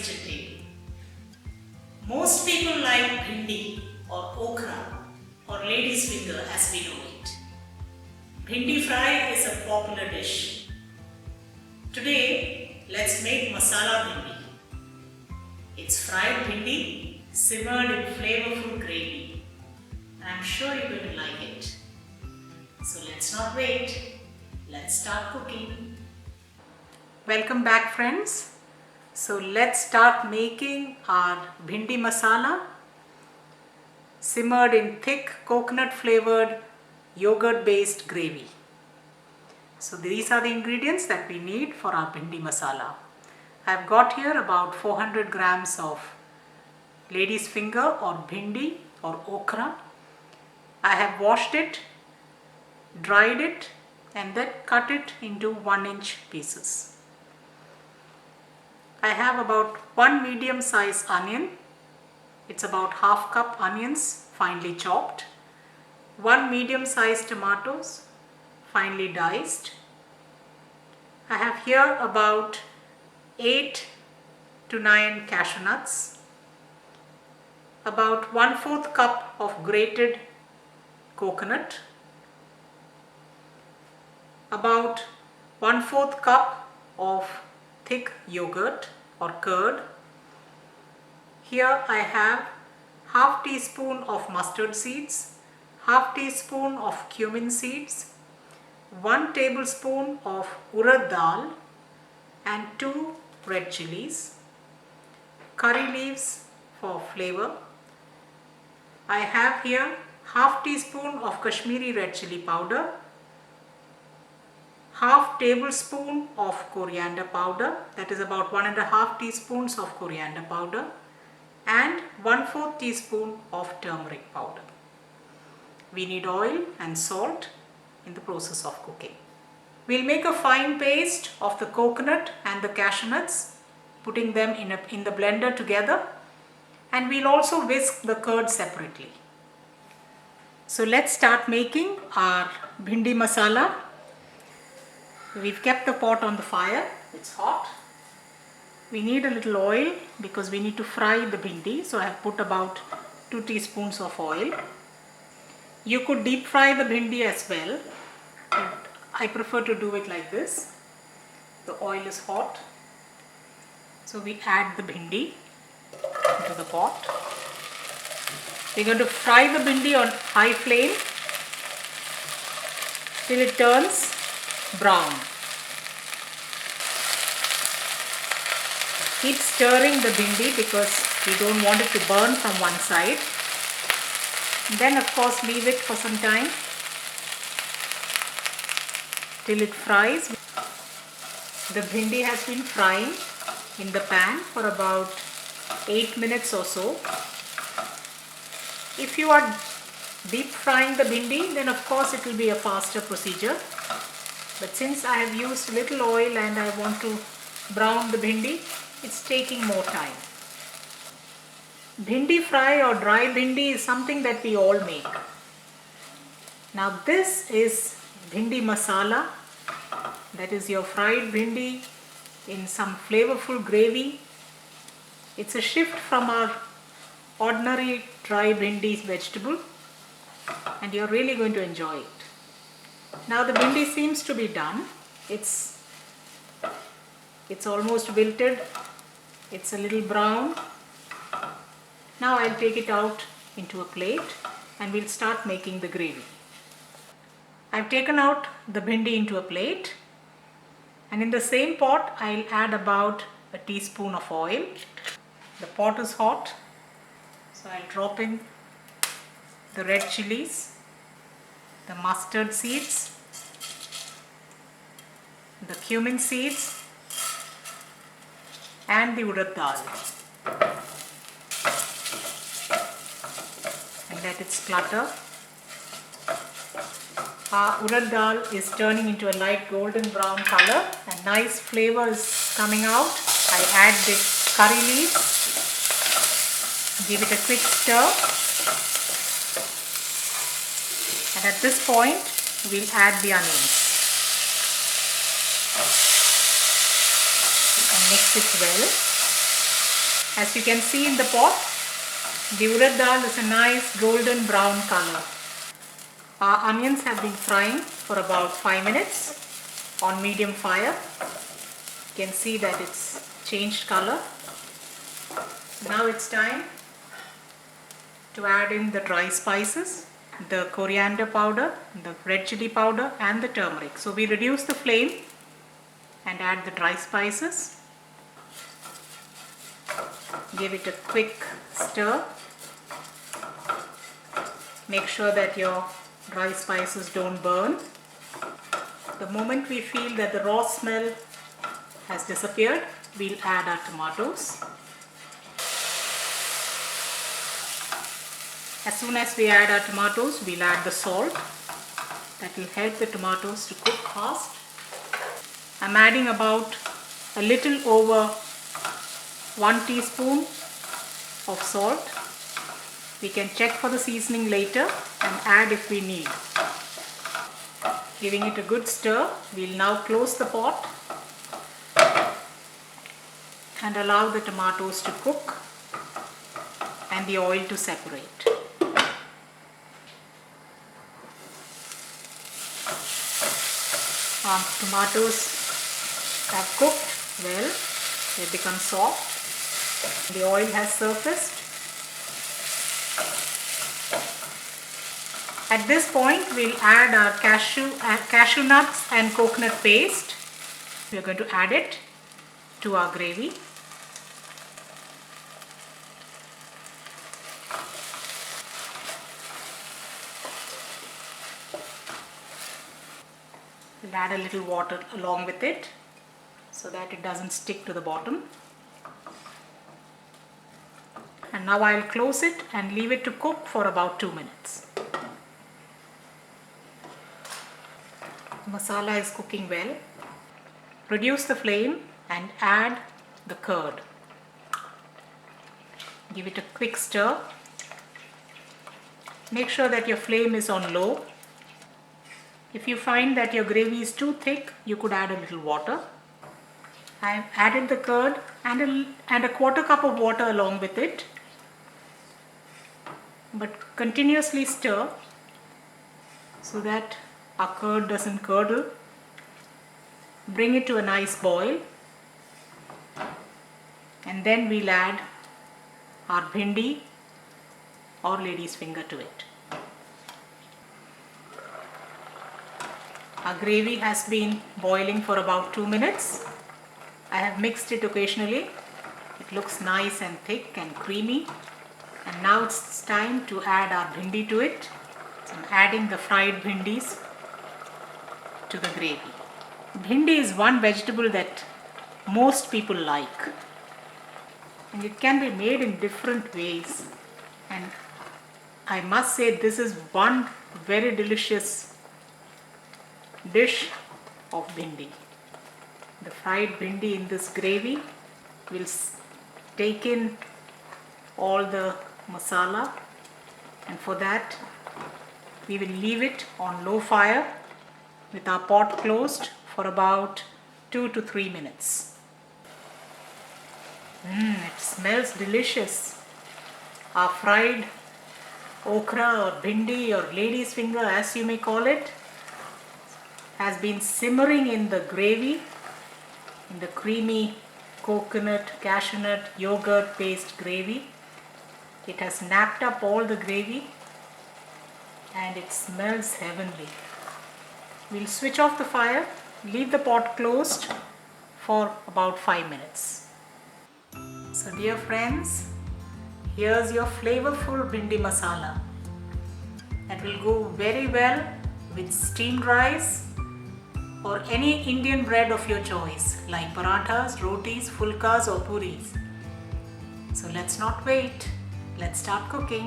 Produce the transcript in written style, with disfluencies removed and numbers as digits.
kitchen table. Most people like bhindi or okra or lady's finger as we know it. Bhindi fry is a popular dish. Today, let's make masala bhindi. It's fried bhindi simmered in flavorful gravy. I'm sure you're going to like it. So let's not wait. Let's start cooking. Welcome back, friends. So let's start making our Bhindi Masala, simmered in thick coconut flavored yogurt based gravy. So these are the ingredients that we need for our Bhindi Masala. I've got here about 400 grams of lady's finger or bhindi or okra. I have washed it, dried it, and then cut it into 1-inch pieces. I have about 1 medium-sized onion. It's about half cup onions, finely chopped. 1 medium-sized tomatoes, finely diced. I have here about 8 to 9 cashew nuts. About 1/4 cup of grated coconut. About 1/4 cup of thick yogurt or curd. Here I have half teaspoon of mustard seeds, half teaspoon of cumin seeds, 1 tablespoon of Urad Dal and 2 red chilies, curry leaves for flavor. I have here half teaspoon of Kashmiri Red chili powder, half tablespoon of coriander powder, that is about 1.5 teaspoons of coriander powder, and 1/4 teaspoon of turmeric powder. We need oil and salt in the process of cooking. We'll make a fine paste of the coconut and the cashew nuts, putting them in the blender together, and we'll also whisk the curd separately. So let's start making our Bhindi Masala. We've kept the pot on the fire, it's hot. We need a little oil because we need to fry the bhindi, so I have put about 2 teaspoons of oil. You could deep fry the bhindi as well, but I prefer to do it like this. The oil is hot, so we add the bhindi into the pot. We're going to fry the bhindi on high flame till it turns brown. Keep stirring the bhindi because we don't want it to burn from one side. Then of course leave it for some time till it fries. The bhindi has been frying in the pan for about 8 minutes or so. If you are deep frying the bhindi, then of course it will be a faster procedure. But since I have used little oil and I want to brown the bhindi, it's taking more time. Bhindi fry or dry bhindi is something that we all make. Now this is Bhindi Masala, that is your fried bhindi in some flavorful gravy. It's a shift from our ordinary dry bhindi vegetable, and you're really going to enjoy it. Now the bhindi seems to be done. It's almost wilted. It's a little brown. Now I'll take it out into a plate and we'll start making the gravy. I've taken out the bhindi into a plate, and in the same pot I'll add about a teaspoon of oil. The pot is hot, so I'll drop in the red chilies, the mustard seeds, the cumin seeds, and the Urad Dal, and let it splutter. Our Urad Dal is turning into a light golden brown color and nice flavor is coming out. I add the curry leaves, give it a quick stir, and at this point we'll add the onions and mix it well. As you can see in the pot, the urad dal is a nice golden brown color. Our onions have been frying for about 5 minutes on medium fire. You can see that it's changed color. Now it's time to add in the dry spices, the coriander powder, the red chili powder and the turmeric. So we reduce the flame and add the dry spices. Give it a quick stir. Make sure that your dry spices don't burn. The moment we feel that the raw smell has disappeared, we'll add our tomatoes. As soon as we add our tomatoes, we'll add the salt. That will help the tomatoes to cook fast. I'm adding about a little over 1 teaspoon of salt. We can check for the seasoning later and add if we need. Giving it a good stir, we'll now close the pot and allow the tomatoes to cook and the oil to separate. Our tomatoes have cooked well, they become soft. The oil has surfaced. At this point, we'll add our cashew nuts and coconut paste. We are going to add it to our gravy. We'll add a little water along with it so that it doesn't stick to the bottom. And now I'll close it and leave it to cook for about 2 minutes. The masala is cooking well. Reduce the flame and add the curd. Give it a quick stir. Make sure that your flame is on low. If you find that your gravy is too thick, you could add a little water. I have added the curd and a 1/4 cup of water along with it. But continuously stir so that our curd doesn't curdle. Bring it to a nice boil and then we'll add our bhindi or lady's finger to it. Our gravy has been boiling for about 2 minutes. I have mixed it occasionally. It looks nice and thick and creamy. And now it's time to add our bhindi to it. So I'm adding the fried bhindis to the gravy. Bhindi is one vegetable that most people like. And it can be made in different ways. And I must say this is one very delicious dish of bhindi. The fried bhindi in this gravy will take in all the masala, and for that we will leave it on low fire with our pot closed for about 2 to 3 minutes. It smells delicious. Our fried okra or bhindi or lady's finger, as you may call it, has been simmering in the gravy, in the creamy coconut, cashew nut, yogurt based gravy. It has napped up all the gravy and it smells heavenly. We'll switch off the fire, leave the pot closed for about 5 minutes. So dear friends, here's your flavorful bhindi masala that will go very well with steamed rice or any Indian bread of your choice like parathas, rotis, fulkas or puris. So let's not wait. Let's start cooking.